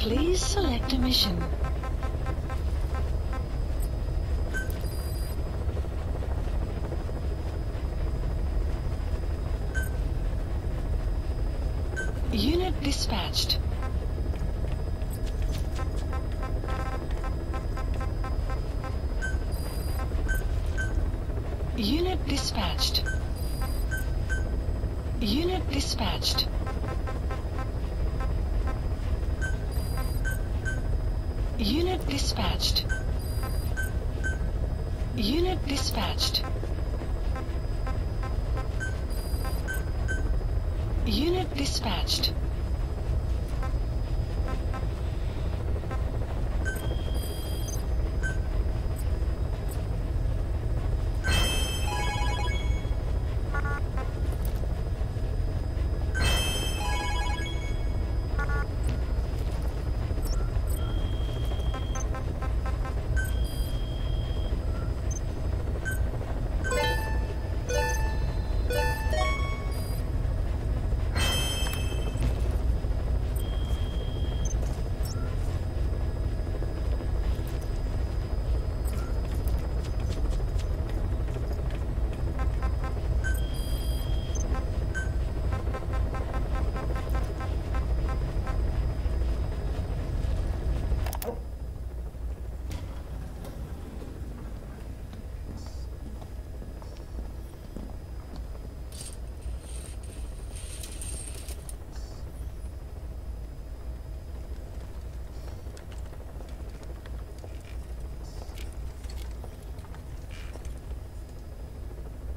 Please select a mission. Unit dispatched. Unit dispatched. Unit dispatched. Unit dispatched. Unit dispatched. Unit dispatched.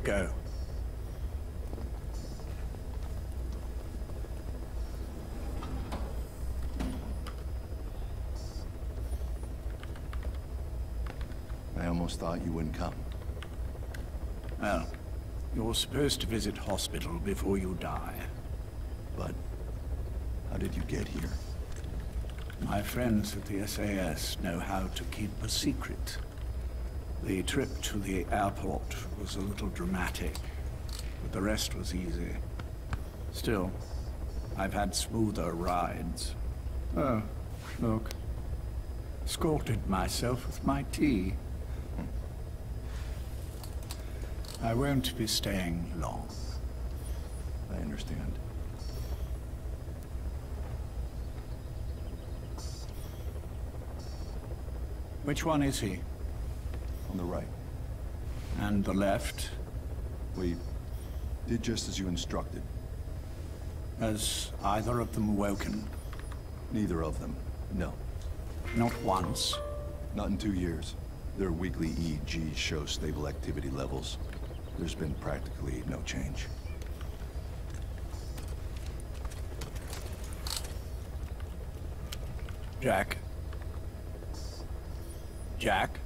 Go. I almost thought you wouldn't come. Well, you're supposed to visit hospital before you die. But how did you get here? My friends at the SAS know how to keep a secret. The trip to the airport was a little dramatic, but the rest was easy. Still, I've had smoother rides. Oh, look. Escorted myself with my tea. I won't be staying long. I understand. Which one is he? On the right. And the left? We did just as you instructed. Has either of them awoken? Neither of them, no. Not once? Not in 2 years. Their weekly EEGs show stable activity levels. There's been practically no change. Jack? Jack?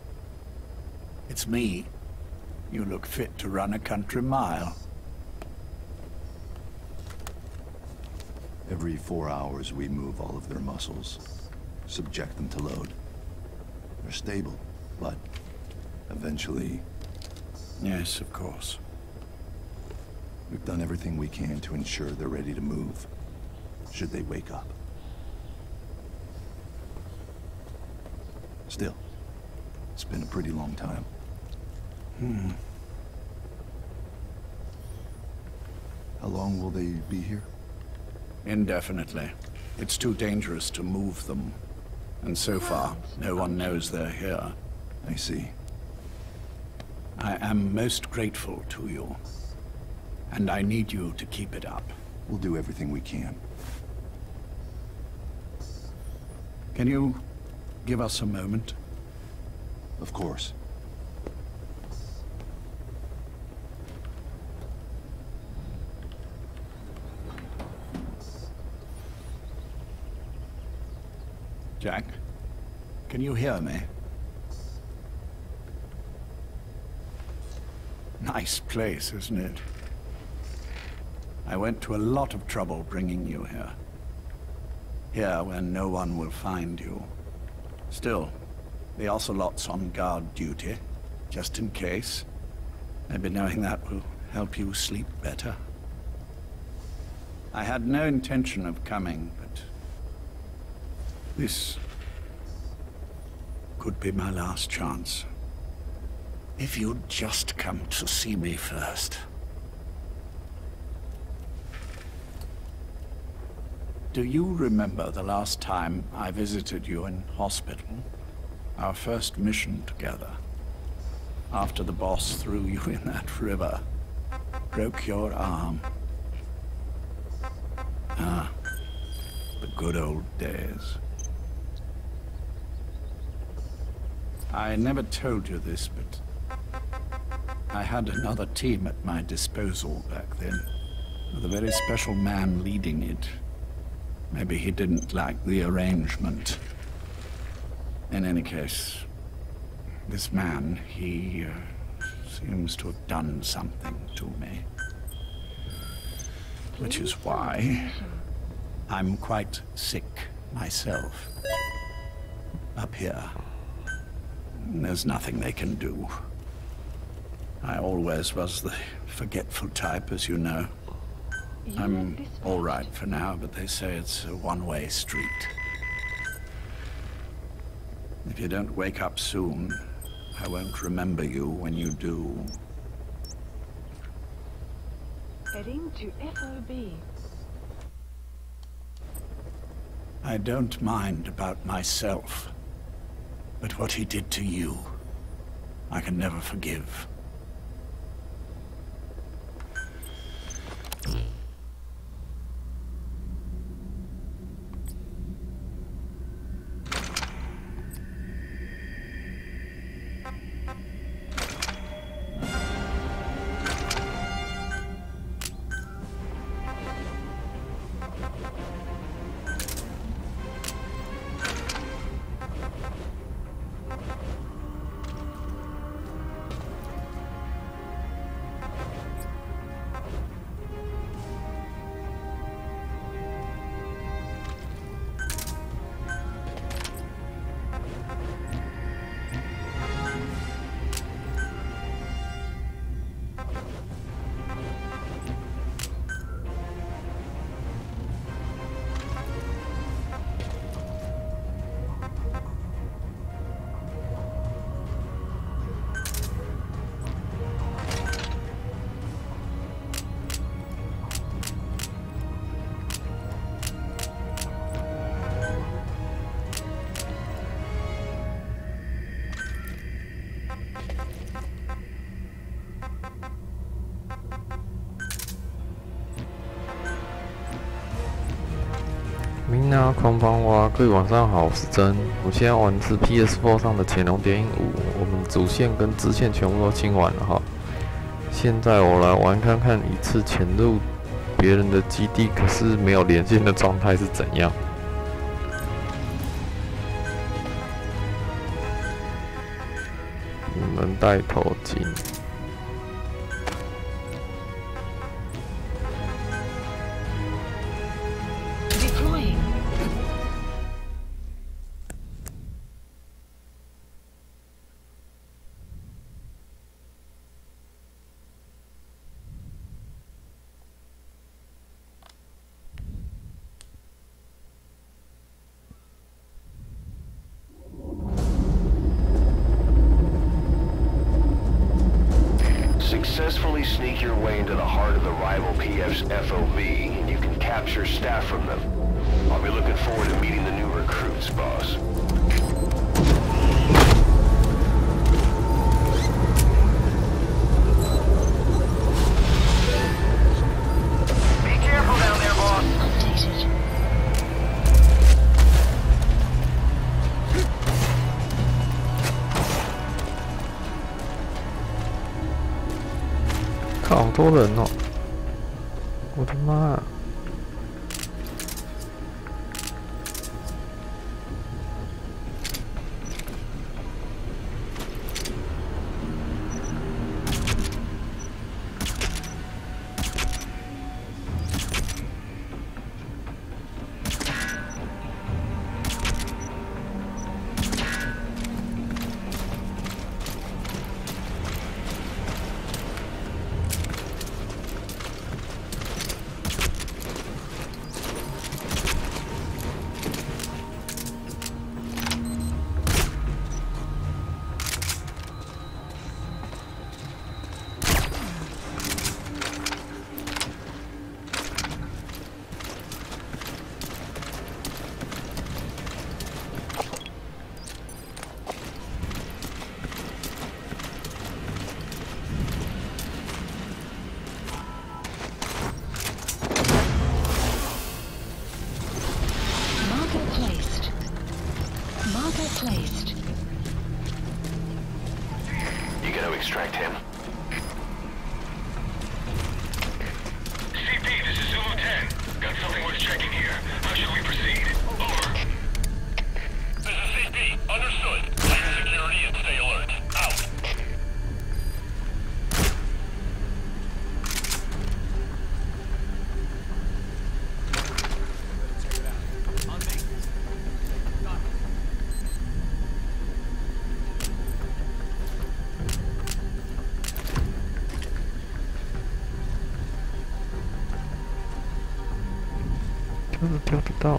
It's me. You look fit to run a country mile. Every 4 hours we move all of their muscles, subject them to load. They're stable, but eventually... Yes, of course. We've done everything we can to ensure they're ready to move, should they wake up. Still, it's been a pretty long time. How long will they be here? Indefinitely. It's too dangerous to move them. And so far, no one knows they're here. I see. I am most grateful to you. And I need you to keep it up. We'll do everything we can. Can you give us a moment? Of course. Jack, can you hear me? Nice place, isn't it? I went to a lot of trouble bringing you here. Here where no one will find you. Still, the Ocelot's on guard duty, just in case. Maybe knowing that will help you sleep better. I had no intention of coming, but This could be my last chance. If you'd just come to see me first. Do you remember the last time I visited you in hospital? Our first mission together. After the boss threw you in that river. Broke your arm. Ah, the good old days. I never told you this, but I had another team at my disposal back then, with a very special man leading it. Maybe he didn't like the arrangement. In any case, this man, he seems to have done something to me. Which is why I'm quite sick myself. Up here, there's nothing they can do. I always was the forgetful type, as you know. I'm all right for now, but they say it's a one-way street. If you don't wake up soon, I won't remember you when you do. Heading to FOB. I don't mind about myself, but what he did to you, I can never forgive.こんばんは，各位晚上好，我是真。我现在玩的是 PS4 上的《潜龙諜影5》，我们主线跟支线全部都清完了哈。现在我来玩看看一次潜入别人的基地，可是没有连线的状态是怎样。我们戴头巾。Successfully sneak your way into the heart of the rival PF's FOB, and you can capture staff from them. I'll be looking forward to meeting the new recruits, boss. Be careful down there, boss. Updated. 靠，好多人哦！我的妈！ placed. You gonna extract him? CP, this is Zulu 10. Got something worth checking here. How should we proceed? Over. This is CP. Understood. Tighten security and stay alert. Out.跳得到啊！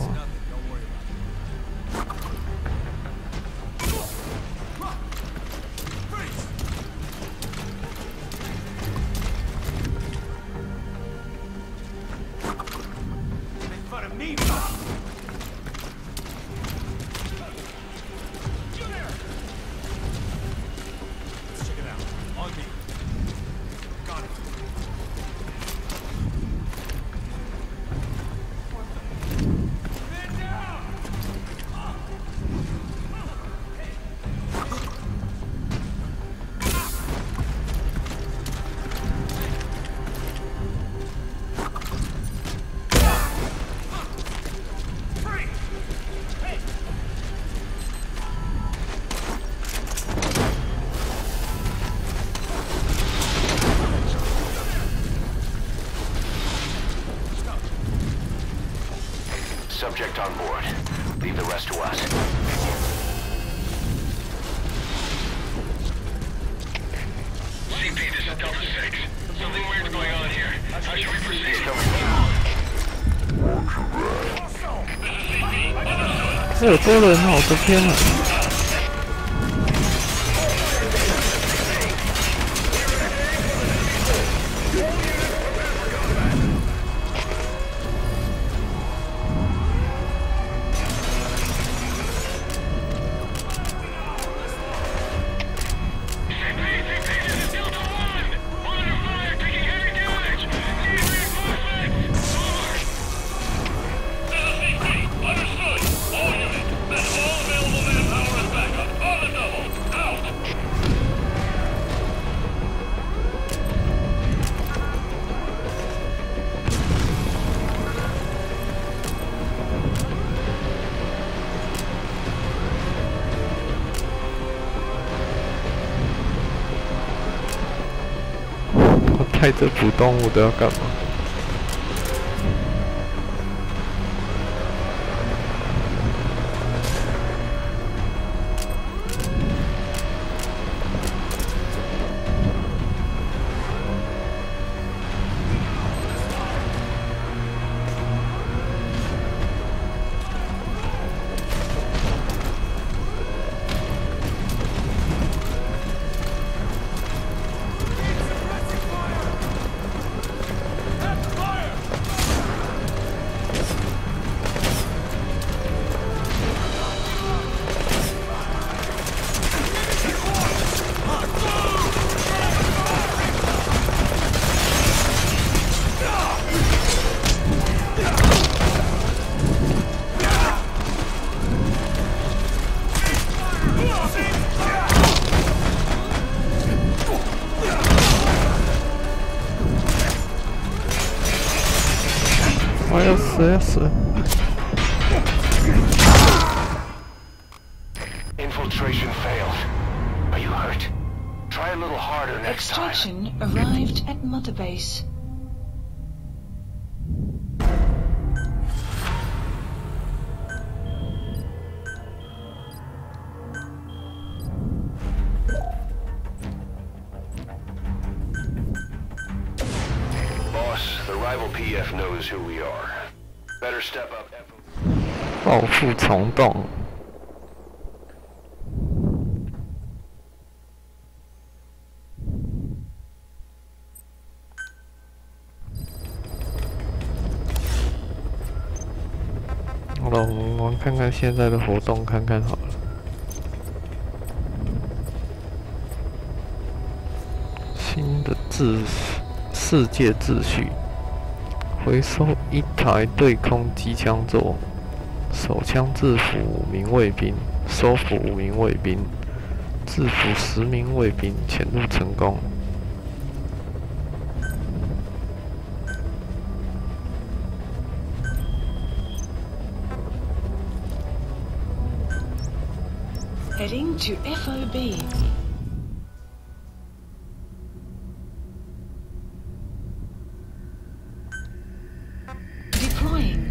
Subject on board. Leave the rest to us. CP, this is Delta 6. Something weird's going on here. How should we proceed? He's coming. This is CP. Understood. 这有多人啊！我的天啊！ 带着捕动物的要干嘛？我要死要死！ Infiltration failed. Are you hurt? Try a little harder next time. Extraction arrived at Mother Base. The rival PF knows who we are. Better step up. 报复虫洞。好了，我们看看现在的活动，看看好了。新的世界秩序。 回收一台对空机枪座，手枪制服5名卫兵，收服5名卫兵，制服10名卫兵，潜入成功。Heading to FOB. Deploying.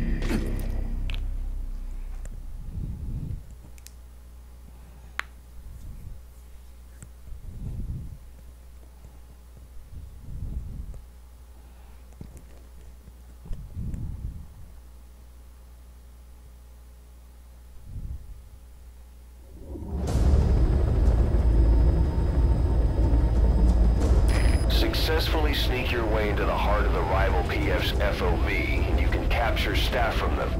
Successfully sneak your way into the heart of the rival PF's FOB, and you can capture staff from them.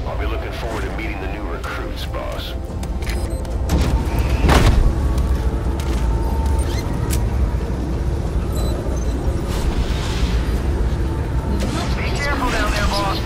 I'll be looking forward to meeting the new recruits, boss. Be careful down there, boss.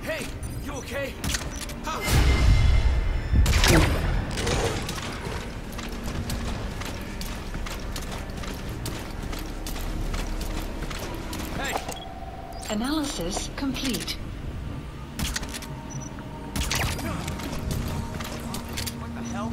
Hey, you okay? Hey, Analysis complete. what the hell?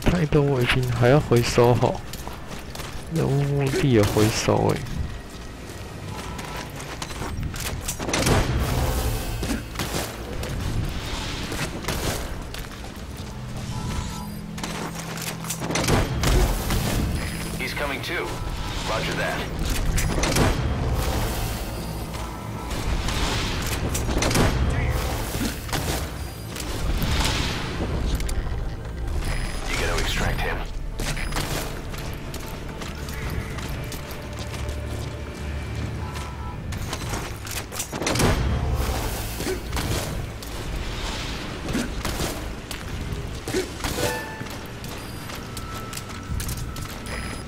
太多卫兵还要回收吼，任务目的有回收诶。He's coming too. Roger that. You gotta extract him.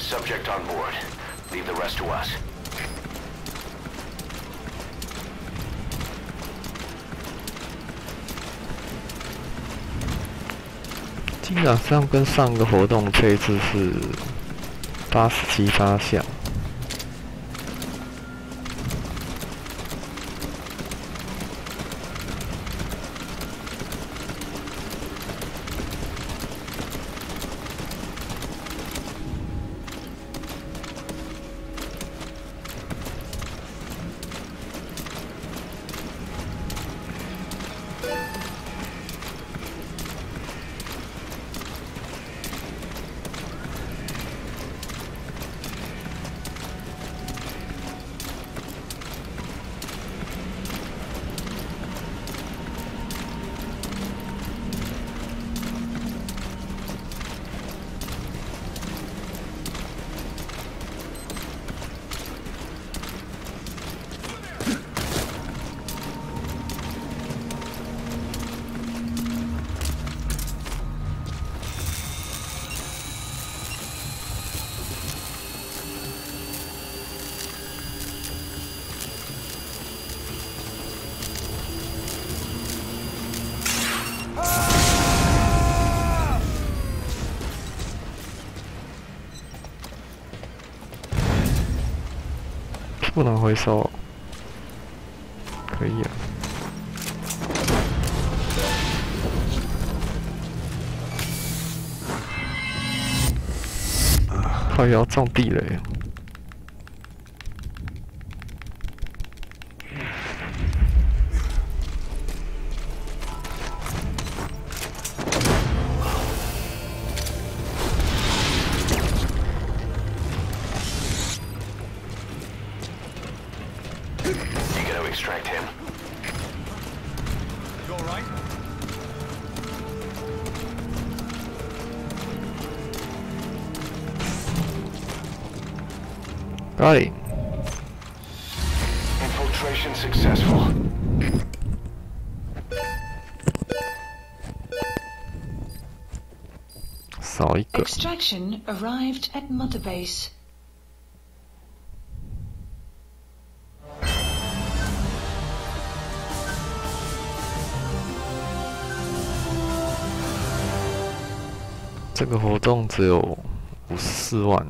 Subject on board. Leave the rest to us. 基本上跟上个活动配置是87发像。不能回收，可以啊。靠腰中地雷。Got it. Infiltration successful. Extraction arrived at Mother Base. "这个活动只有54万，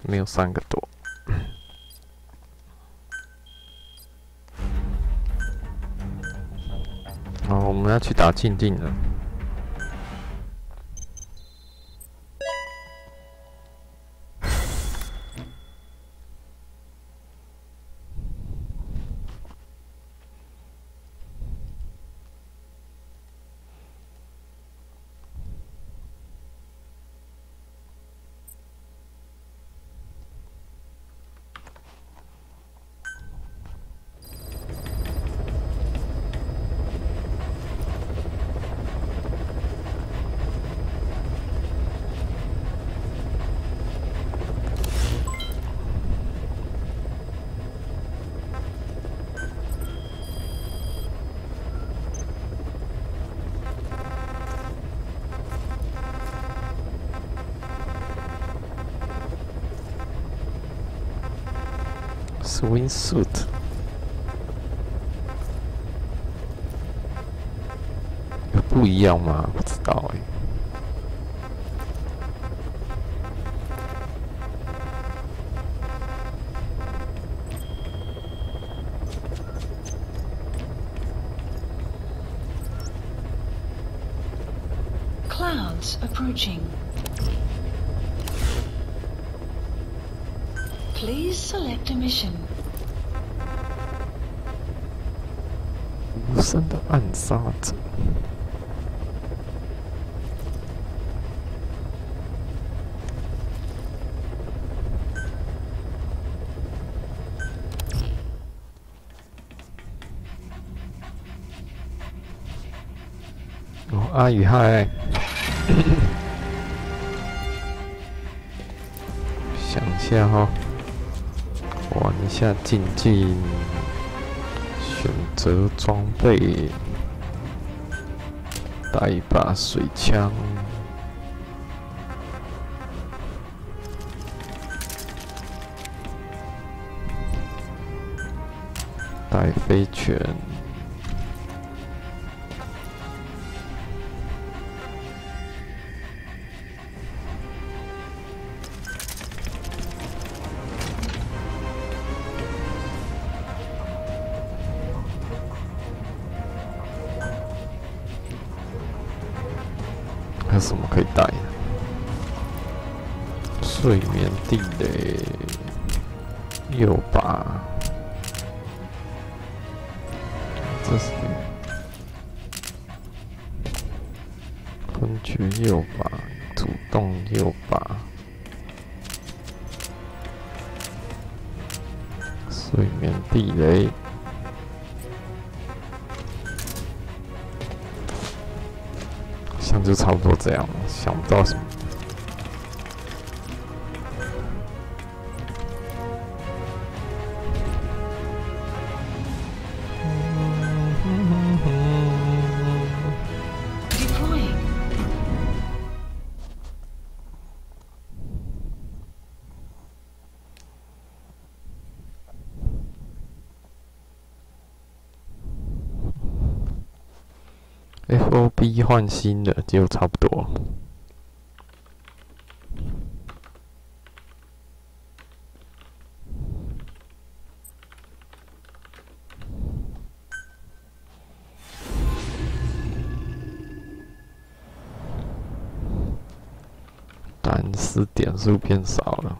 没有3个多。好，我们要去打静静了。Swimsuit 有不一样吗？不知道哎。Clouds approaching. Please select a mission. 无声的暗杀者。哦，阿宇嗨。想一下哈。玩一下竞技，选择装备，带一把水枪，带飞拳，还有什么可以带的？睡眠地雷，诱靶，这是分区诱靶，主动诱靶，睡眠地雷。就差不多这样，想不到什么。FOB 换新的就差不多。但是点数变少了。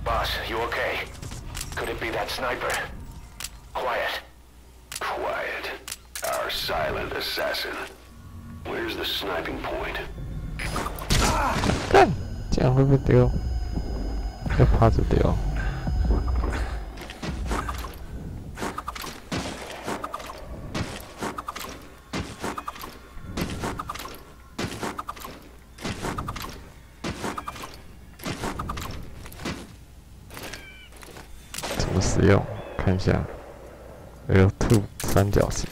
Boss, you okay? Could it be that sniper? Quiet. Quiet. Our silent assassin. Where's the sniping point? 干，这样会不会丢？要趴着丢。么使用？看一下 L2 三角形。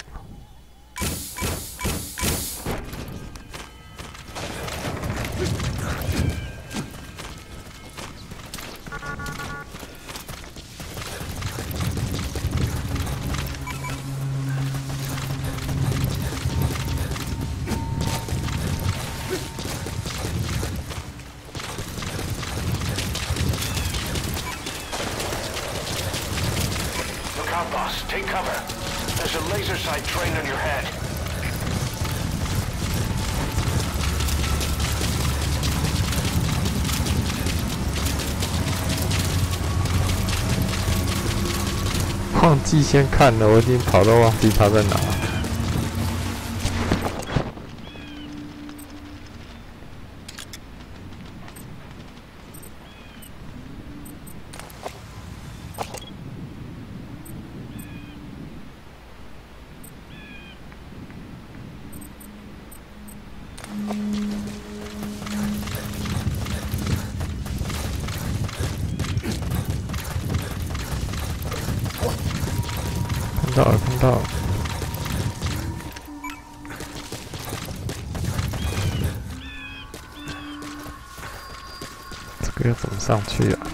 Boss, take cover. There's a laser sight trained on your head. 忘记先看了，我已经跑到忘记他在哪。看到了，这个要怎么上去啊？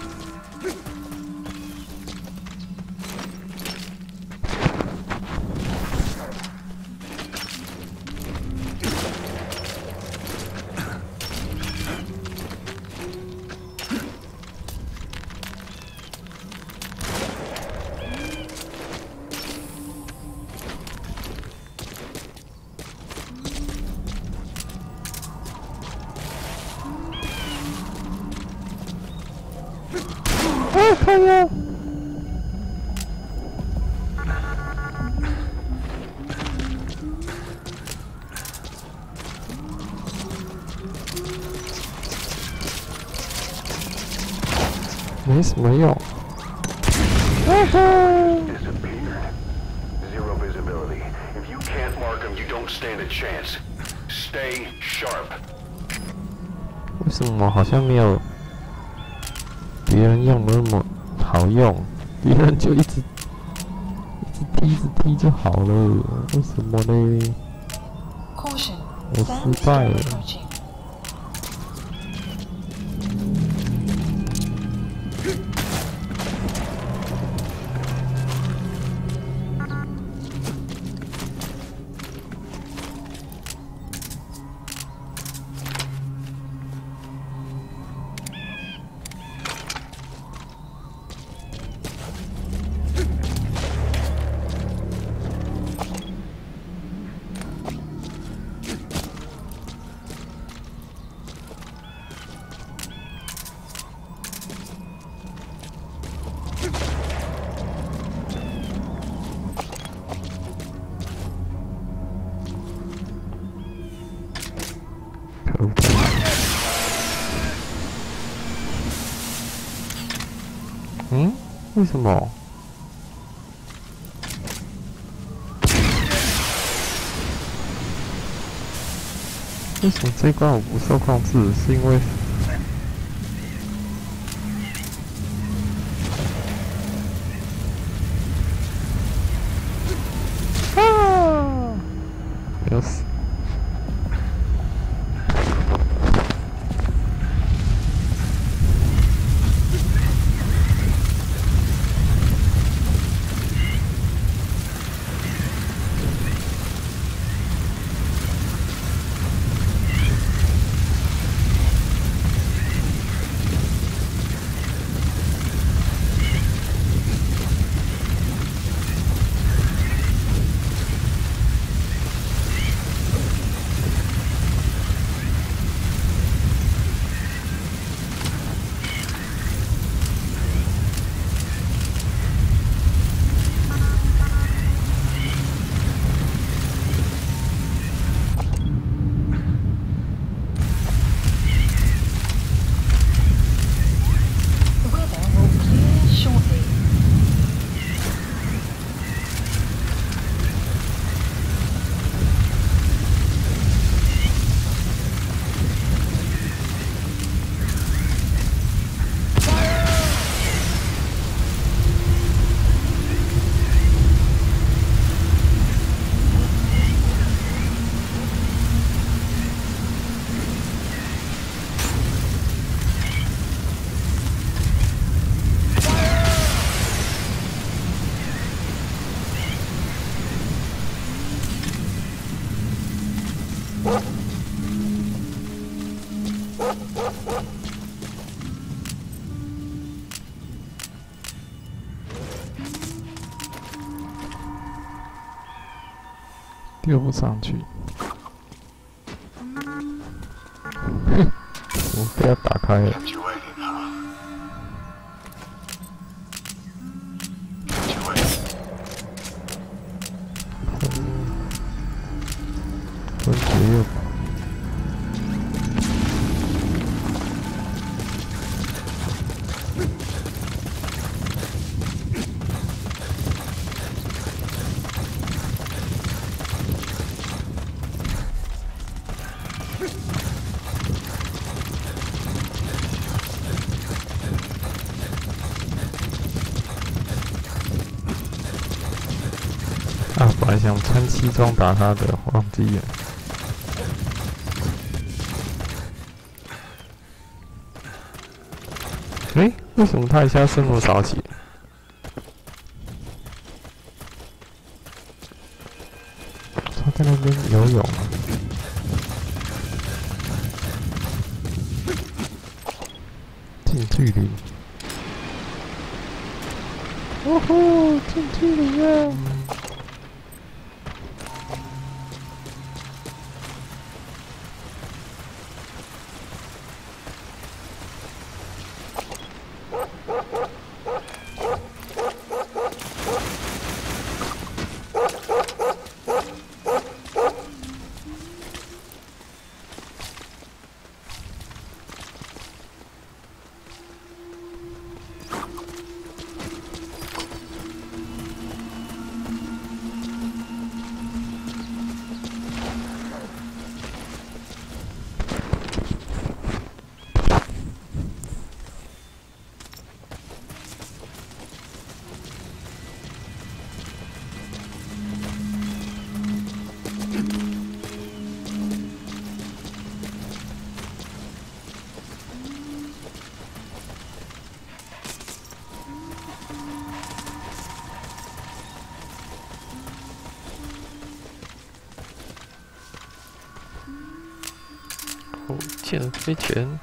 看呀！没什么用。Zero visibility. If you can't mark them, you don't stand a chance. Stay sharp. 为什么好像没有别人用的那么好用？别人就一直踢就好了，为什么呢？我失败了。为什么？为什么这一关我不受控制？是因为没有死。丢不上去，我被它打开了。分解右。 啊，本来想穿西装打他的，忘记了。为什么他一下剩那么少血？他在那边游泳啊。近距离。哦吼，近距离啊！ 火箭飞拳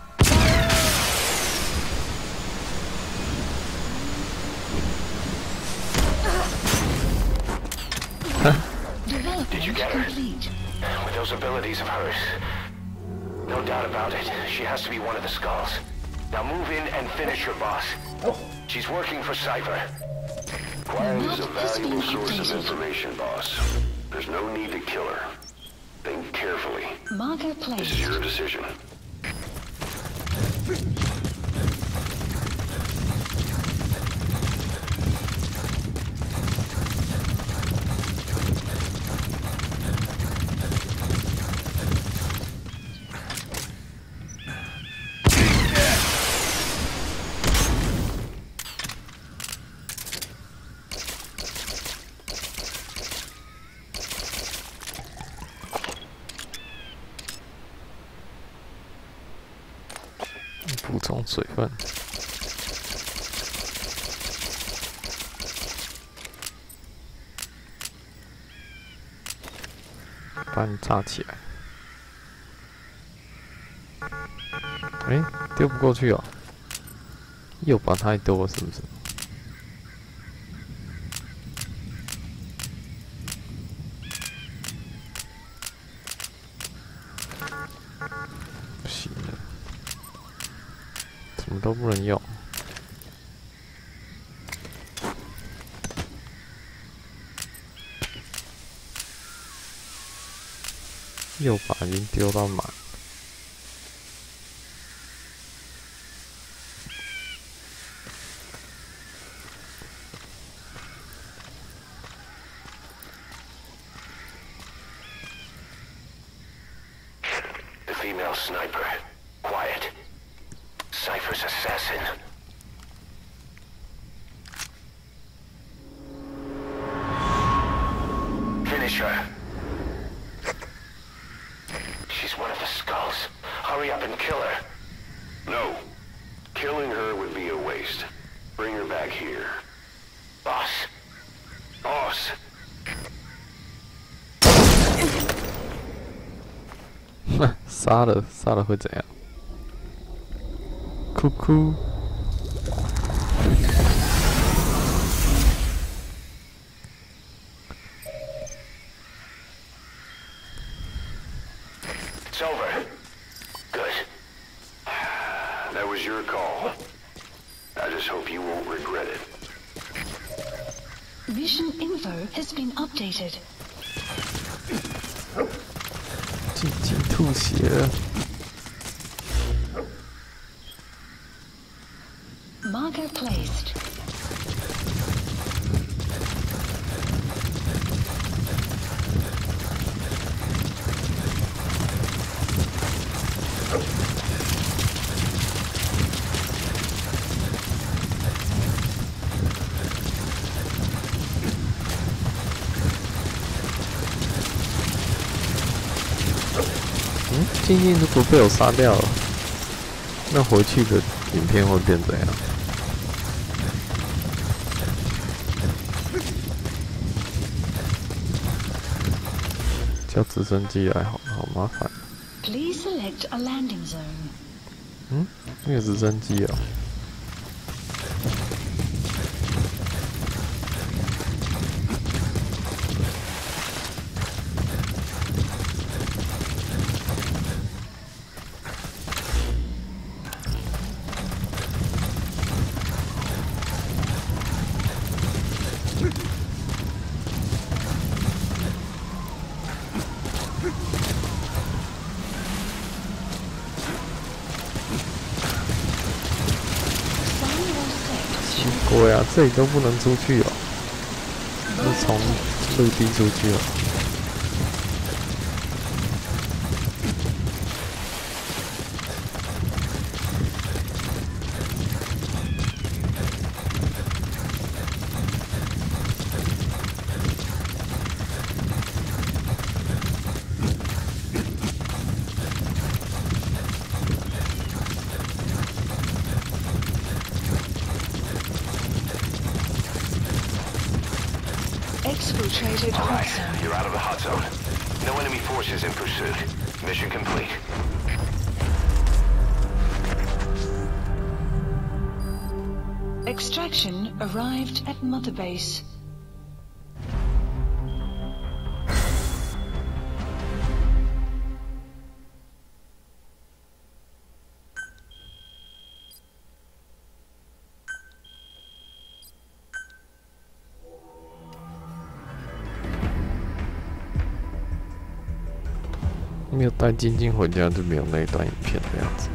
，Did you get her? With those abilities of hers. No doubt about it. She has to be one of the skulls. Now move in and finish your boss. She's working for Cypher. Acquiring is a valuable source of information, boss. There's no need to kill her. Think carefully. This is your decision.补充水分。把你炸起来！丢不过去哦，又把太多了，是不是？不行了。 什么都不能用，右把已经丢到满。The female sniper, quiet. Cypher's assassin. Finish her. She's one of the skulls. Hurry up and kill her. No. Killing her would be a waste. Bring her back here. Boss. Boss. 杀了会怎样？哭哭。It's over. Good. That was your call. I just hope you won't regret it. Mission info has been updated. 静静吐血了。Marker placed.静静如果被我杀掉了，那回去的影片会变怎样？叫直升机来好麻烦。Please select a landing zone. 那个直升机哦。对啊，这里都不能出去哦，是从陆地出去哦。Exfiltrated hot Alright, zone. you're out of the hot zone. No enemy forces in pursuit. Mission complete. Extraction arrived at Mother Base. 没有带晶晶回家，就没有那一段影片的样子。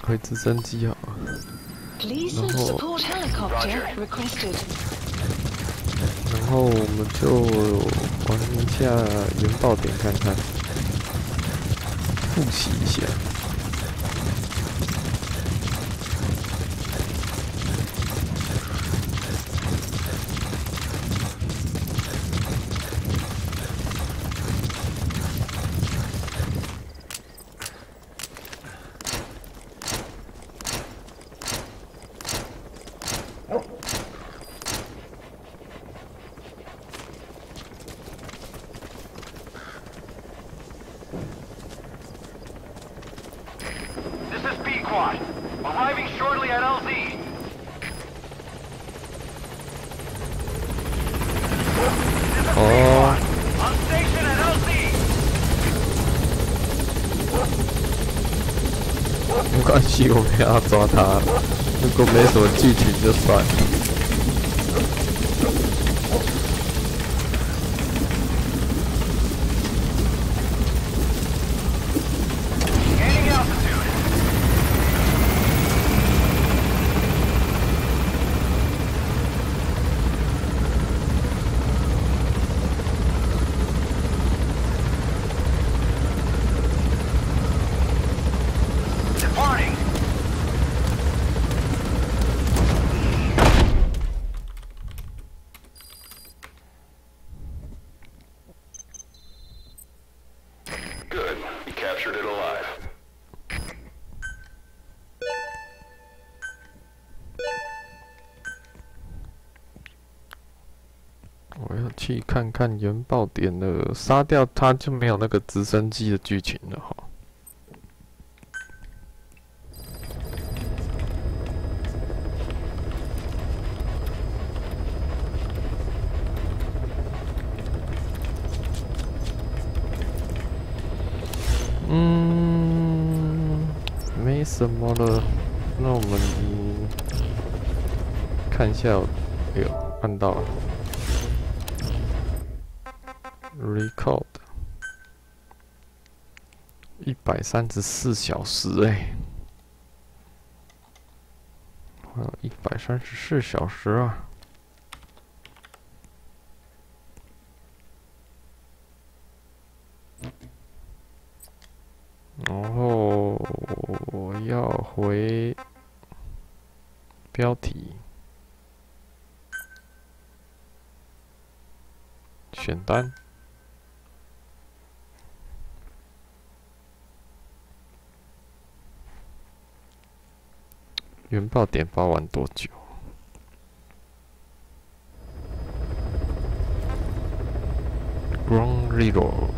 回直升机好了。 Please support helicopter requested. 然后我们就玩一下原爆点看看，复习一下。 Arriving shortly at LZ. On station at LZ. 没关系，我们要抓他。如果没什么剧情就算了。 Moving captured it alive. 我要去看看原爆点了，杀掉他就没有那个直升机的剧情了哈。没什么了，那我们看一下，哎呦，按到了 ，record 134小时哎，还有134小时啊。然后我要回标题，选单，原爆点发完多久？Ground Zero。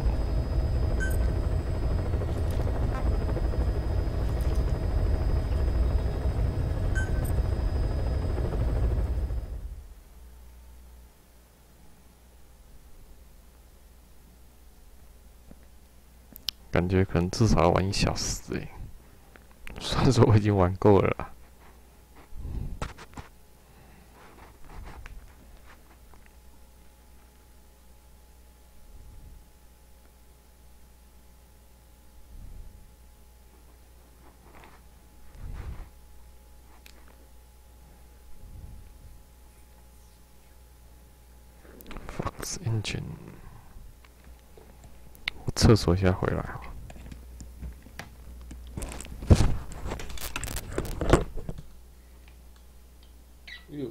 感觉可能至少要玩1小时诶，虽然说我已经玩够了啦。Fox Engine。我厕所一下回来。哟。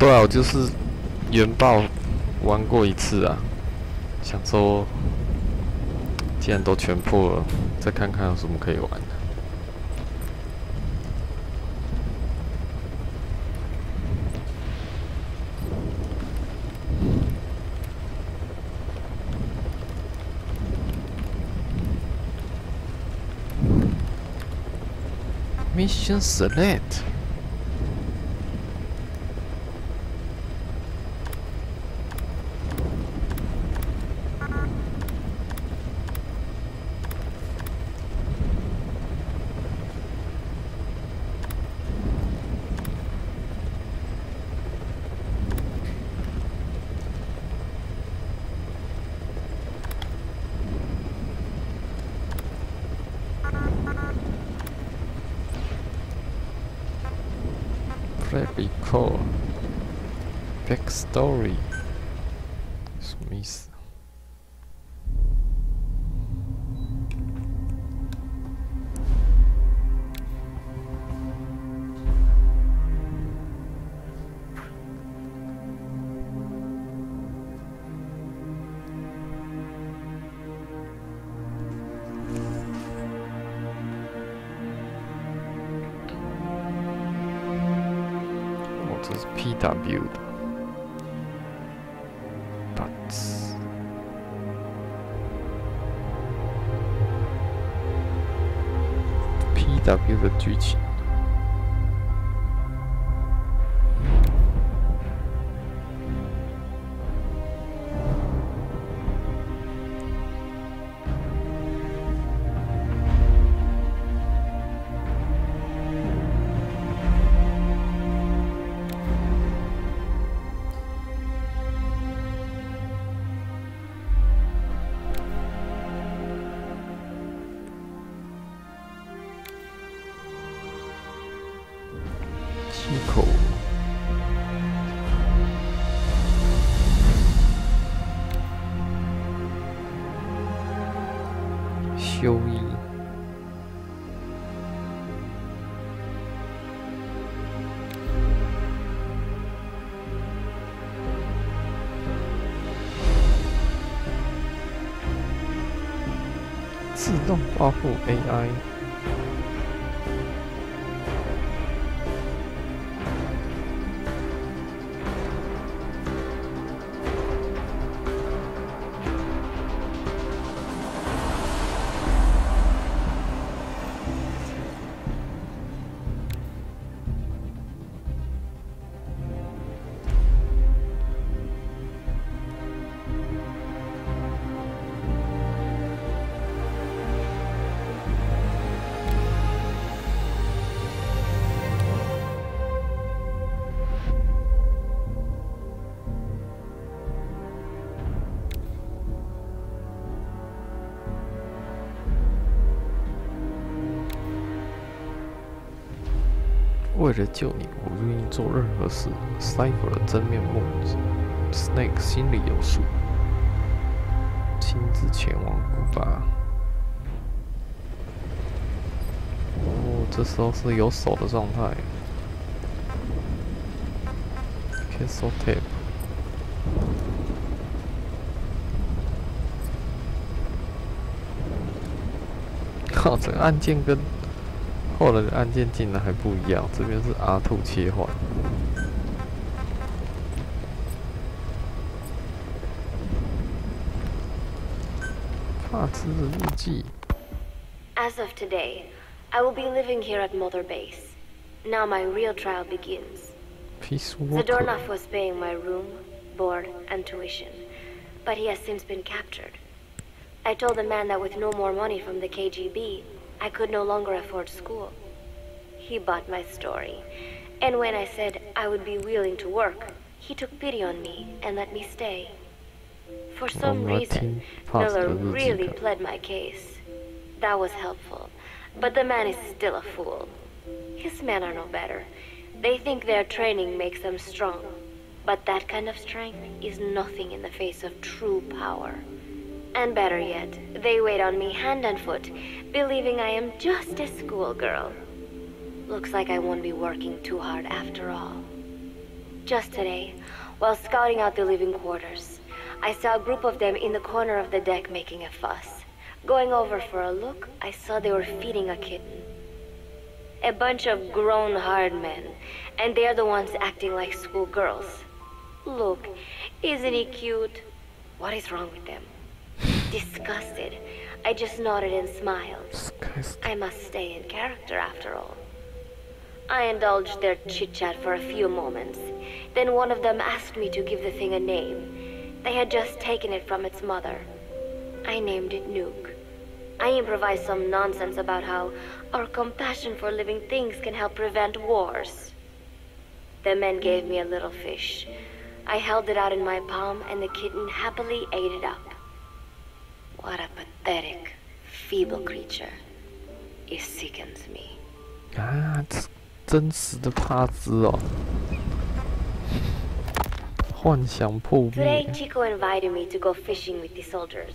对啊，我就是原爆玩过一次啊，想说既然都全破了，再看看有什么可以玩的。Mission select. Very cool. Backstory. 什么意思？这是 PW 的 ，but PW 的剧情。七口修一，自动保护 AI。为了救你，我愿意做任何事。Cipher 的真面目 ，Snake 心里有数，亲自前往古巴。哦，这时候是有手的状态。Cancel tape。靠，这个按键跟后来的按键竟然还不一样，这边是 R2 切换。帕兹的日记。As of today, I will be living here at Mother Base. Now my real trial begins. Peace Walker. Zadornov was paying my room, board, and tuition, but he has since been captured. I told the man that with no more money from the KGB, I could no longer afford school. He bought my story, and when I said I would be willing to work, he took pity on me and let me stay. For some reason, Miller really pled my case. That was helpful, but the man is still a fool. His men are no better. They think their training makes them strong, but that kind of strength is nothing in the face of true power. And better yet, they wait on me hand and foot, believing I am just a schoolgirl. Looks like I won't be working too hard after all. Just today, while scouting out the living quarters, I saw a group of them in the corner of the deck making a fuss. Going over for a look, I saw they were feeding a kitten. A bunch of grown hard men, and they're the ones acting like schoolgirls. Look, isn't he cute? What is wrong with them? Disgusted, I just nodded and smiled. I must stay in character after all. I indulged their chit-chat for a few moments. Then one of them asked me to give the thing a name. They had just taken it from its mother. I named it Nuke. I improvised some nonsense about how our compassion for living things can help prevent wars. The men gave me a little fish. I held it out in my palm and the kitten happily ate it up. What a pathetic, feeble creature. It sickens me. 啊，这真实的帕兹哦，幻想破灭。 Today, Chico invited me to go fishing with the soldiers.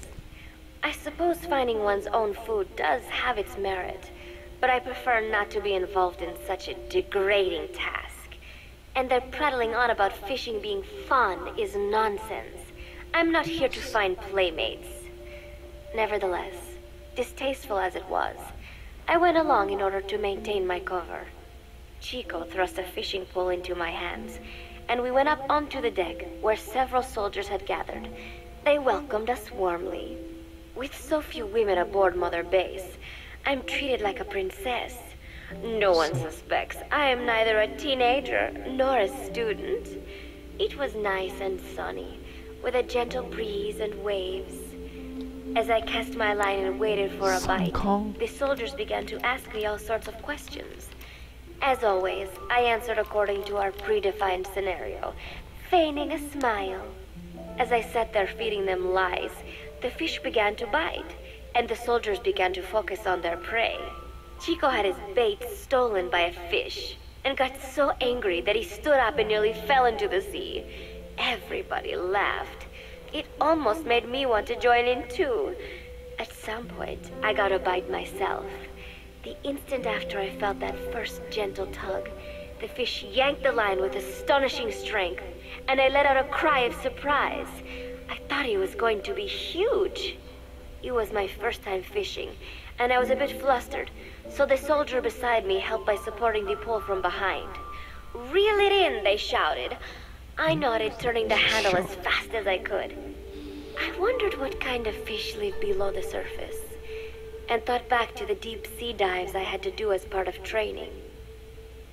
I suppose finding one's own food does have its merit, but I prefer not to be involved in such a degrading task. And their prattling on about fishing being fun is nonsense. I'm not here to find playmates. Nevertheless, distasteful as it was, I went along in order to maintain my cover. Chico thrust a fishing pole into my hands, and we went up onto the deck where several soldiers had gathered. They welcomed us warmly. With so few women aboard Mother Base, I'm treated like a princess. No one suspects I am neither a teenager nor a student. It was nice and sunny, with a gentle breeze and waves. As I cast my line and waited for a bite, the soldiers began to ask me all sorts of questions. As always, I answered according to our predefined scenario, feigning a smile. As I sat there feeding them lies, the fish began to bite, and the soldiers began to focus on their prey. Chico had his bait stolen by a fish, and got so angry that he stood up and nearly fell into the sea. Everybody laughed. It almost made me want to join in too. At some point, I got a bite myself. The instant after I felt that first gentle tug, the fish yanked the line with astonishing strength, and I let out a cry of surprise. I thought he was going to be huge. It was my first time fishing, and I was a bit flustered, so the soldier beside me helped by supporting the pole from behind. "Reel it in," they shouted. I nodded, turning the handle as fast as I could. I wondered what kind of fish lived below the surface, and thought back to the deep sea dives I had to do as part of training.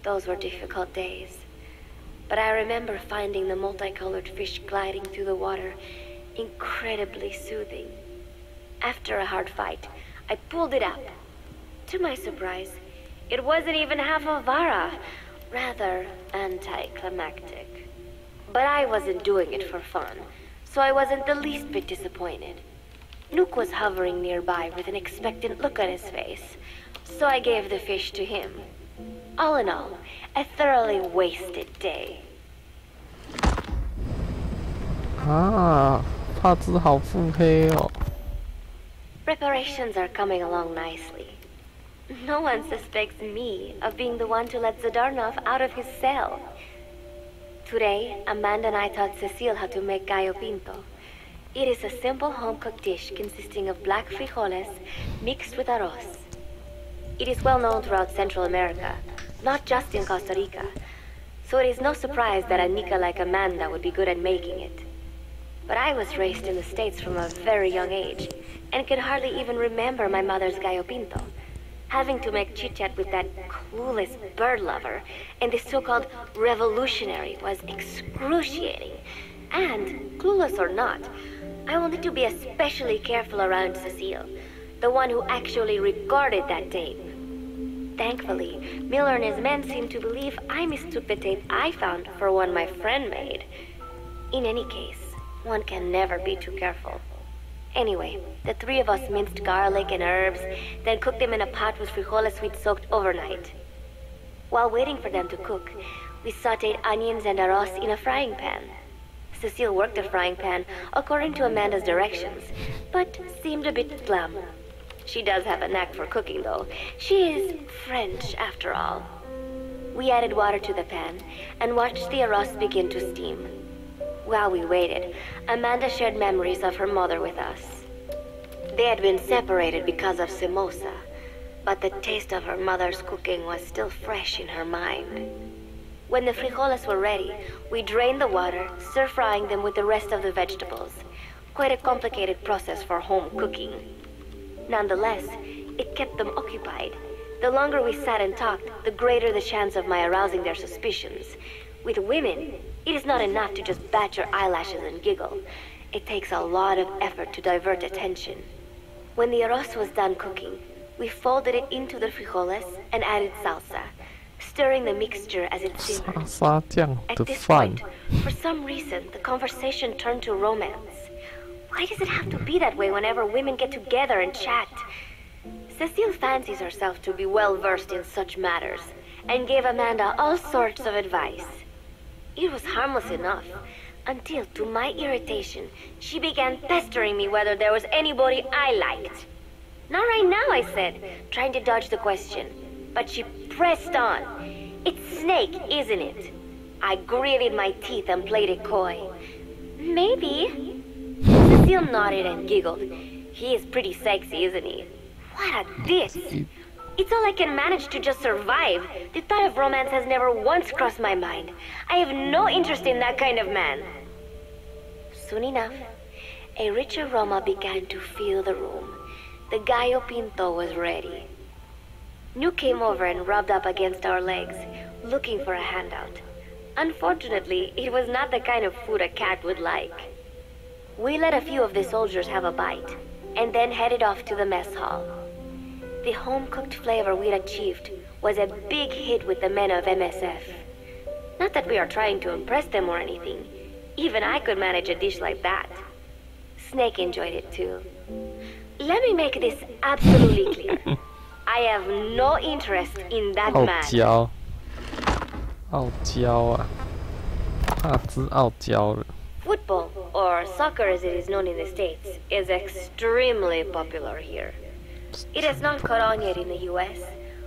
Those were difficult days, but I remember finding the multicolored fish gliding through the water incredibly soothing. After a hard fight, I pulled it up. To my surprise, it wasn't even half a vara, rather anticlimactic. But I wasn't doing it for fun, so I wasn't the least bit disappointed. Nuke was hovering nearby with an expectant look on his face, so I gave the fish to him. All in all, a thoroughly wasted day. 啊，帕兹好腹黑哦。 Preparations are coming along nicely. No one suspects me of being the one to let Zadarnov out of his cell. Today, Amanda and I taught Cecile how to make gallo pinto. It is a simple home-cooked dish consisting of black frijoles mixed with arroz. It is well known throughout Central America, not just in Costa Rica, so it is no surprise that a Nica like Amanda would be good at making it. But I was raised in the States from a very young age, and can hardly even remember my mother's gallo pinto. Having to make chit-chat with that clueless bird lover and the so-called revolutionary was excruciating. And, clueless or not, I wanted to be especially careful around Cecile, the one who actually recorded that tape. Thankfully, Miller and his men seemed to believe I mistook the tape I found for one my friend made. In any case, one can never be too careful. Anyway, the three of us minced garlic and herbs, then cooked them in a pot with frijoles we'd soaked overnight. While waiting for them to cook, we sautéed onions and arroz in a frying pan. Cecile worked the frying pan according to Amanda's directions, but seemed a bit glum. She does have a knack for cooking, though. She is French, after all. we added water to the pan and watched the arroz begin to steam. While we waited, Amanda shared memories of her mother with us. They had been separated because of Simosa, but the taste of her mother's cooking was still fresh in her mind. When the frijoles were ready, we drained the water, stir-frying them with the rest of the vegetables. Quite a complicated process for home cooking. Nonetheless, it kept them occupied. The longer we sat and talked, the greater the chance of my arousing their suspicions. With women, it is not enough to just bat your eyelashes and giggle. It takes a lot of effort to divert attention. When the arroz was done cooking, we folded it into the frijoles and added salsa, stirring the mixture as it simmered. At this point, for some reason, the conversation turned to romance. Why does it have to be that way whenever women get together and chat? Cecile fancies herself to be well-versed in such matters, and gave Amanda all sorts of advice. It was harmless enough, until, to my irritation, she began pestering me whether there was anybody I liked. Not right now, I said, trying to dodge the question. But she pressed on. It's Snake, isn't it? I gritted my teeth and played it coy. Maybe. Cecile nodded and giggled. He is pretty sexy, isn't he? What a diss. It's all I can manage to just survive. The thought of romance has never once crossed my mind. I have no interest in that kind of man. Soon enough, a rich aroma began to fill the room. The gallo pinto was ready. New came over and rubbed up against our legs, looking for a handout. Unfortunately, it was not the kind of food a cat would like. We let a few of the soldiers have a bite, and then headed off to the mess hall. The home-cooked flavor we'd achieved was a big hit with the men of MSF. Not that we are trying to impress them or anything. Even I could manage a dish like that. Snake enjoyed it too. Let me make this absolutely clear. I have no interest in that man. 傲娇啊，他知傲娇了。 Football, or soccer as it is known in the States, is extremely popular here. It has not caught on yet in the US,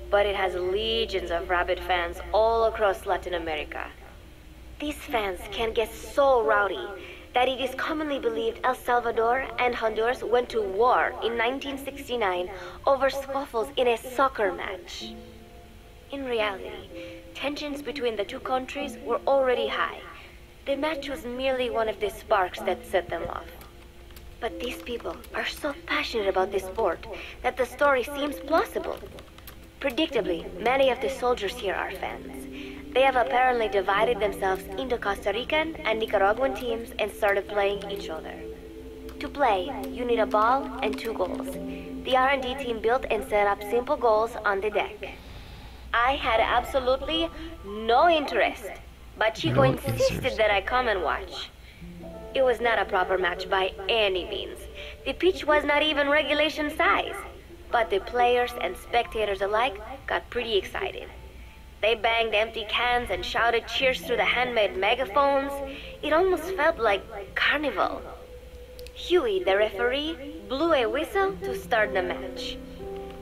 but it has legions of rabid fans all across Latin America. These fans can get so rowdy that it is commonly believed El Salvador and Honduras went to war in 1969 over scuffles in a soccer match. In reality, tensions between the two countries were already high. The match was merely one of the sparks that set them off. But these people are so passionate about this sport that the story seems plausible. Predictably, many of the soldiers here are fans. They have apparently divided themselves into Costa Rican and Nicaraguan teams and started playing each other. To play, you need a ball and 2 goals. The R&D team built and set up simple goals on the deck. I had absolutely no interest, but Chico insisted that I come and watch. It was not a proper match by any means. The pitch was not even regulation size, but the players and spectators alike got pretty excited. They banged empty cans and shouted cheers through the handmade megaphones. It almost felt like carnival. Huey, the referee, blew a whistle to start the match.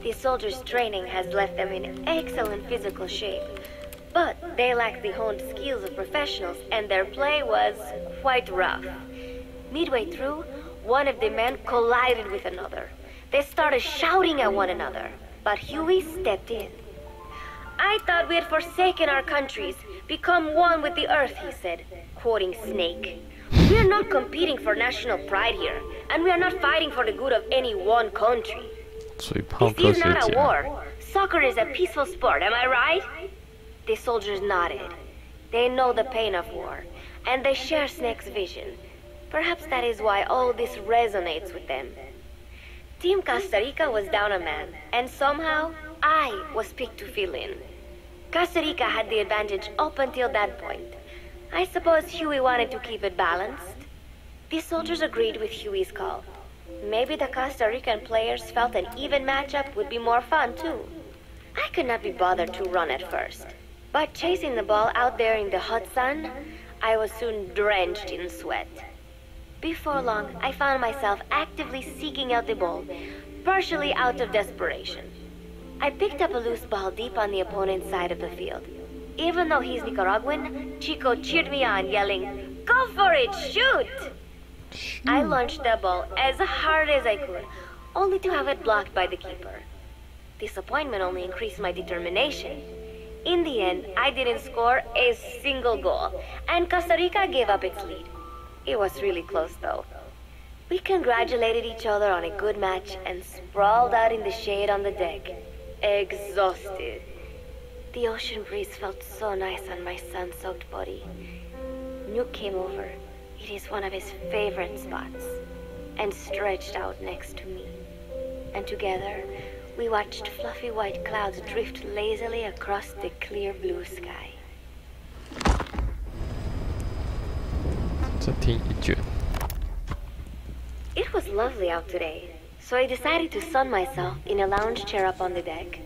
The soldiers' training has left them in excellent physical shape, but they lack the honed skills of professionals and their play was quite rough. Midway through, one of the men collided with another. They started shouting at one another, but Huey stepped in. I thought we had forsaken our countries, become one with the earth, he said, quoting Snake. We are not competing for national pride here, and we are not fighting for the good of any one country. This is not a war. Soccer is a peaceful sport, am I right? The soldiers nodded. They know the pain of war, and they share Snake's vision. Perhaps that is why all this resonates with them. Team Costa Rica was down a man, and somehow I was picked to fill in. Costa Rica had the advantage up until that point. I suppose Huey wanted to keep it balanced. The soldiers agreed with Huey's call. Maybe the Costa Rican players felt an even matchup would be more fun too. I could not be bothered to run at first, but chasing the ball out there in the hot sun, I was soon drenched in sweat. Before long, I found myself actively seeking out the ball, partially out of desperation. I picked up a loose ball deep on the opponent's side of the field. Even though he's Nicaraguan, Chico cheered me on, yelling, "Go for it, shoot!" I launched the ball as hard as I could, only to have it blocked by the keeper. Disappointment only increased my determination. In the end, I didn't score a single goal, and Costa Rica gave up its lead. It was really close, though. We congratulated each other on a good match and sprawled out in the shade on the deck, exhausted. The ocean breeze felt so nice on my sun-soaked body. Nuke came over. It is one of his favorite spots, and stretched out next to me. And together, we watched fluffy white clouds drift lazily across the clear blue sky. 再听一卷。 It was lovely out today, so I decided to sun myself in a lounge chair up on the deck,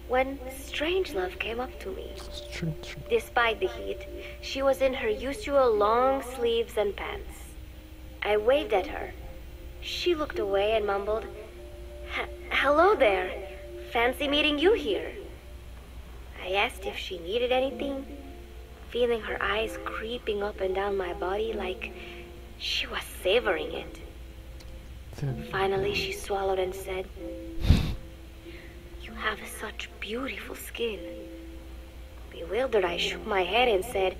when Strangelove came up to me. Despite the heat, she was in her usual long sleeves and pants. I waved at her. She looked away and mumbled, "Hello there. Fancy meeting you here." I asked if she needed anything, feeling her eyes creeping up and down my body like she was savoring it. Finally, she swallowed and said, "You have such beautiful skin." Bewildered, I shook my head and said,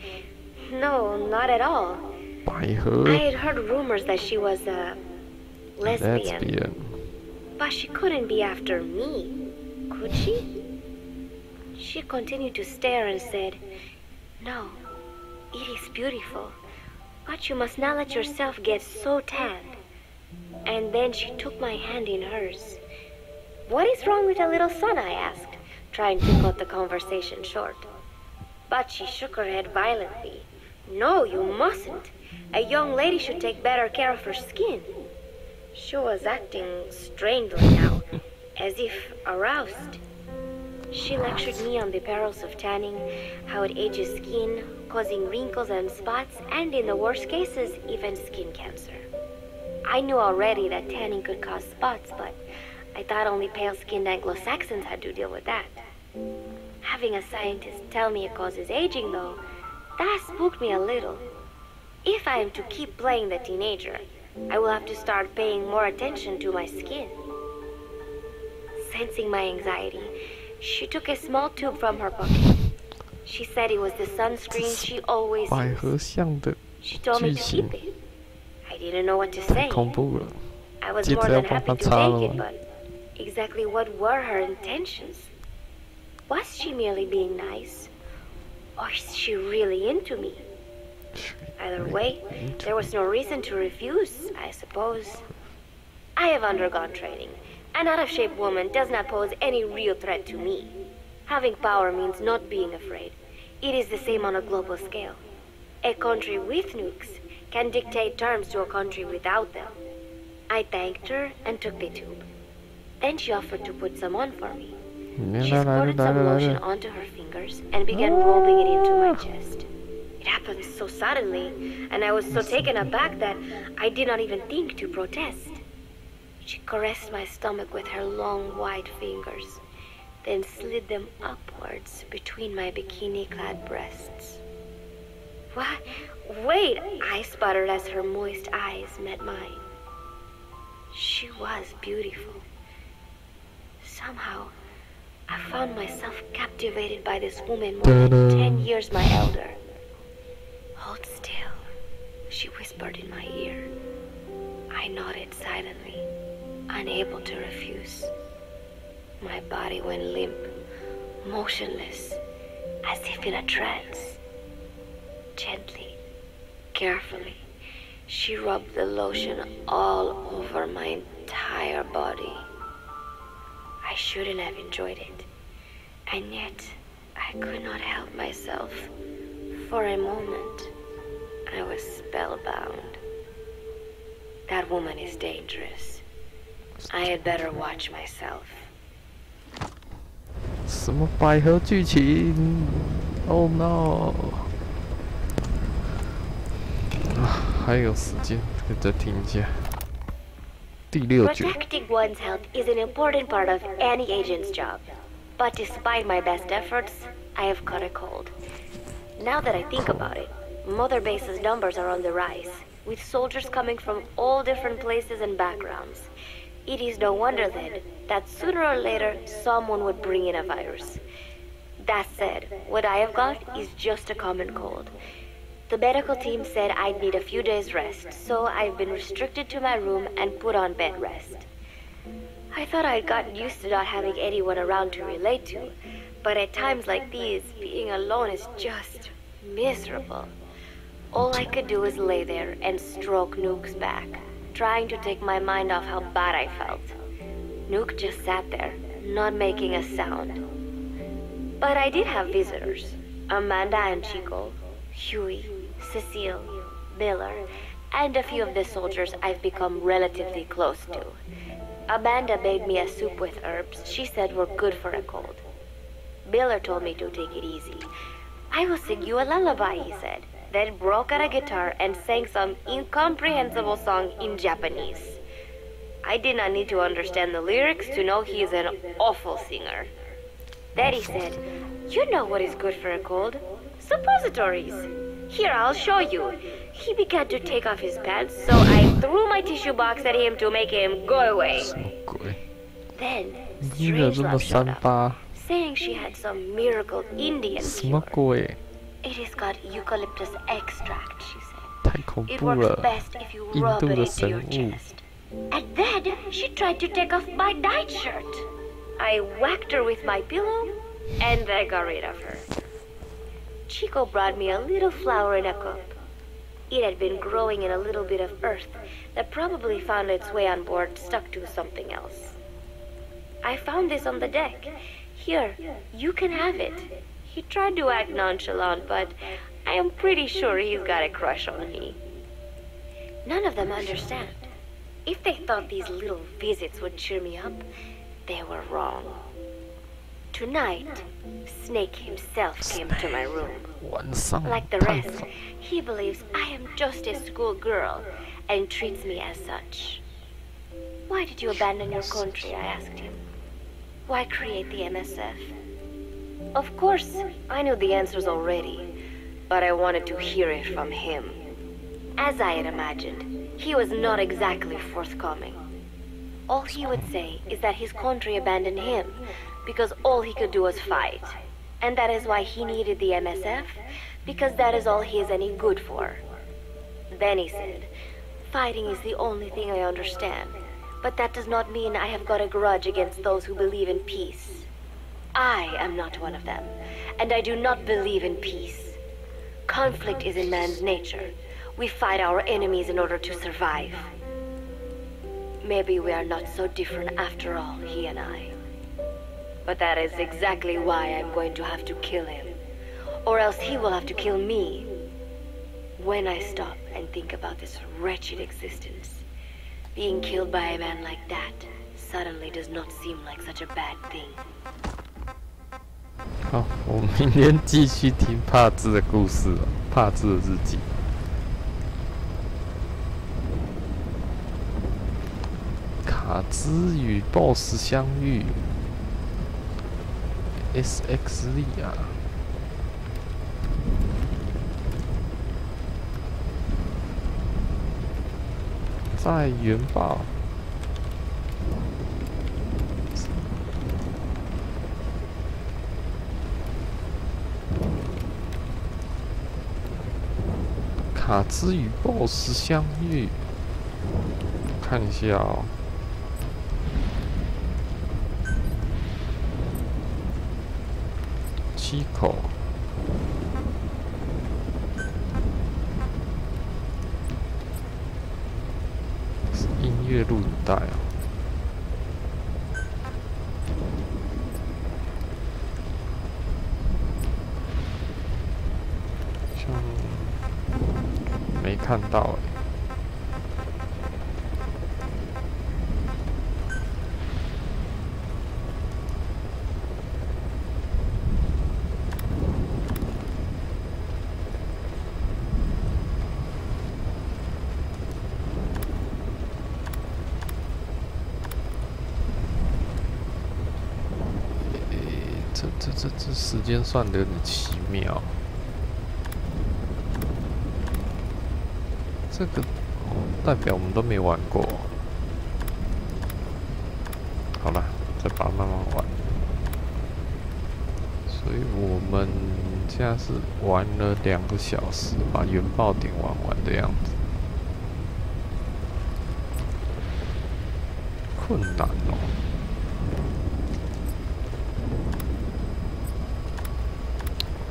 "No, not at all. I had heard rumors that she was a lesbian. But she couldn't be after me, could she?" She continued to stare and said, "No, it is beautiful, but you must not let yourself get so tanned." And then she took my hand in hers. "What is wrong with a little sun?" I asked, trying to cut the conversation short. But she shook her head violently. "No, you mustn't. A young lady should take better care of her skin." She was acting strangely now, as if aroused. She lectured me on the perils of tanning, how it ages skin, causing wrinkles and spots, and in the worst cases, even skin cancer. I knew already that tanning could cause spots, but I thought only pale-skinned Anglo-Saxons had to deal with that. Having a scientist tell me it causes aging, though, that spooked me a little. If I am to keep playing the teenager, I will have to start paying more attention to my skin. Sensing my anxiety, she took a small tube from her pocket. She said it was the sunscreen she always used. She told me to keep it. I didn't know what to say. I was more than happy to take it, but exactly what were her intentions? Was she merely being nice? Or is she really into me? Either way, there was no reason to refuse, I suppose. I have undergone training. An out-of-shape woman does not pose any real threat to me. Having power means not being afraid. It is the same on a global scale. A country with nukes can dictate terms to a country without them. I thanked her and took the tube. Then she offered to put some on for me. She squirted some lotion onto her fingers and began rolling it into my chest. It happened so suddenly, and I was so taken aback that I did not even think to protest. She caressed my stomach with her long white fingers, then slid them upwards between my bikini-clad breasts. "What? Wait," I sputtered as her moist eyes met mine. She was beautiful. Somehow, I found myself captivated by this woman more than 10 years my elder. "Hold still," she whispered in my ear. I nodded silently, unable to refuse. My body went limp, motionless, as if in a trance. Gently, carefully, she rubbed the lotion all over my entire body. I shouldn't have enjoyed it, and yet I could not help myself. For a moment, I was spellbound. That woman is dangerous. I had better watch myself. 什么百合剧情 ？Oh no！ 还有时间，可以再听一下。第6卷。 Protecting one's health is an important part of any agent's job. But despite my best efforts, I have caught a cold. Now that I think about it, Mother Base's numbers are on the rise, with soldiers coming from all different places and backgrounds. It is no wonder then that sooner or later someone would bring in a virus. That said, what I have got is just a common cold. The medical team said I'd need a few days rest, so I've been restricted to my room and put on bed rest. I thought I'd gotten used to not having anyone around to relate to, but at times like these, being alone is just miserable. All I could do is lay there and stroke Nuke's back, trying to take my mind off how bad I felt. Nuke just sat there, not making a sound. But I did have visitors. Amanda and Chico, Huey, Cecile, Miller, and a few of the soldiers I've become relatively close to. Amanda made me a soup with herbs she said were good for a cold. Miller told me to take it easy. I will sing you a lullaby, he said, then broke out a guitar and sang some incomprehensible song in Japanese. I did not need to understand the lyrics to know he is an awful singer. Then he said, "You know what is good for a cold? Suppositories. Here, I'll show you." He began to take off his pants, so I threw my tissue box at him to make him go away. Then, Strangelove showed up, saying she had some miracle Indian cure. It has got eucalyptus extract, she said. It works best if you rub it into your chest. And then she tried to take off my nightshirt. I whacked her with my pillow, and I got rid of her. Chico brought me a little flower in a cup. It had been growing in a little bit of earth that probably found its way on board stuck to something else. I found this on the deck. Here, you can have it. He tried to act nonchalant, but I am pretty sure he's got a crush on me. None of them understand. If they thought these little visits would cheer me up, they were wrong. Tonight, Snake himself came to my room. Like the rest, he believes I am just a schoolgirl and treats me as such. Why did you abandon your country, I asked him. Why create the MSF? Of course, I knew the answers already, but I wanted to hear it from him. As I had imagined, he was not exactly forthcoming. All he would say is that his country abandoned him because all he could do was fight. And that is why he needed the MSF, because that is all he is any good for. Then he said, "Fighting is the only thing I understand, but that does not mean I have got a grudge against those who believe in peace. I am not one of them, and I do not believe in peace. Conflict is in man's nature. We fight our enemies in order to survive. Maybe we are not so different after all, he and I. But that is exactly why I'm going to have to kill him, or else he will have to kill me. When I stop and think about this wretched existence, being killed by a man like that suddenly does not seem like such a bad thing." 好，我们明天继续听帕兹的故事哦，帕兹的日记。卡兹与 BOSS 相遇 ，SX 利亚。在原爆。卡兹与 BOSS 相遇，看一下哦。7口。是音乐录影带啊。像没看到欸。这时间算得有点奇妙。这个代表我们都没玩过。好了，再把它慢慢玩。所以我们现在是玩了2个小时，把原爆点玩完的样子。困难哦。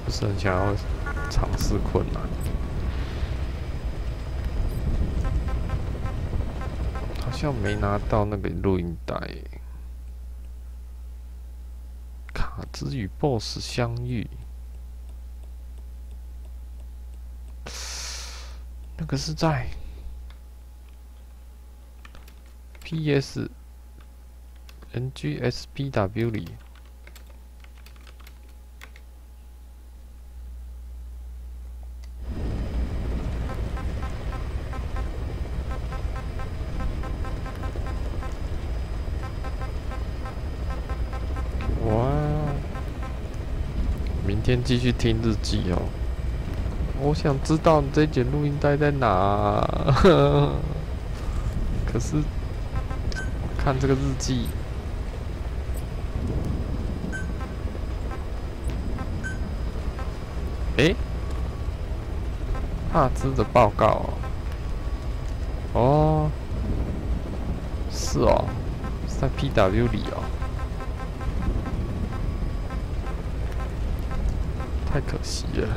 不是很想要尝试困难。好像没拿到那个录音带。卡兹与 BOSS 相遇，那个是在 PS NGSPW 里。明天继续听日记哦。我想知道你这卷录音带在哪？可是看这个日记，帕兹的报告哦，是哦，是在 PW 里哦。太可惜了。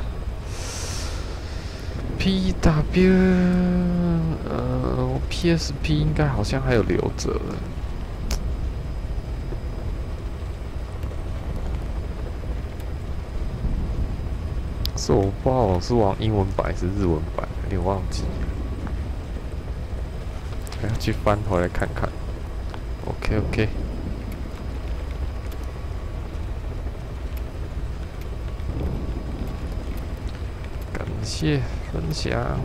PW， PSP 应该好像还有留着。是我不知道我是玩英文版还是日文版，有点忘记了。还要去翻回来看看。OK。谢谢分享。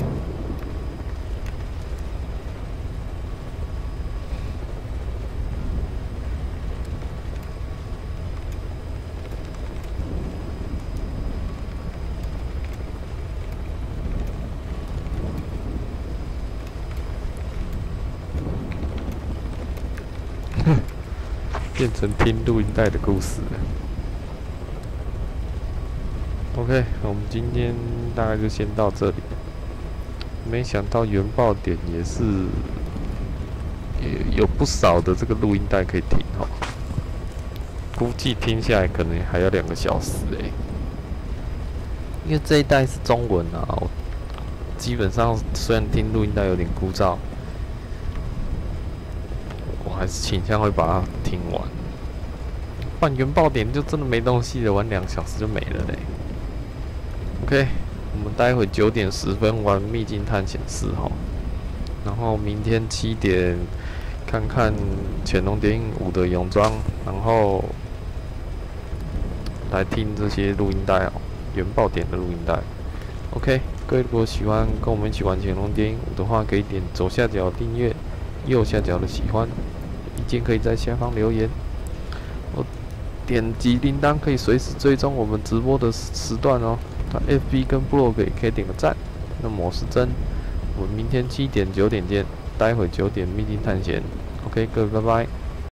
变成听录音带的故事了。OK， 我们今天大概就先到这里。没想到原爆点也是有不少的这个录音带可以听哦，估计听下来可能还要2个小时因为这一代是中文啊，我基本上虽然听录音带有点枯燥，我还是倾向会把它听完。不然原爆点就真的没东西了，玩2小时就没了嘞。OK， 我们待会9点10分玩《秘境探险4》哈，然后明天7点看看《潜龙諜影5》的泳装，然后来听这些录音带哦，原爆点的录音带。OK， 各位如果喜欢跟我们一起玩《潜龙諜影5》的话，可以点左下角订阅，右下角的喜欢，意见可以在下方留言。点击铃铛可以随时追踪我们直播的时段哦。FB 跟 Blog 也可以点个赞。那么我是真，我们明天7点9点见，待会9点秘境探险。OK， 各位拜拜。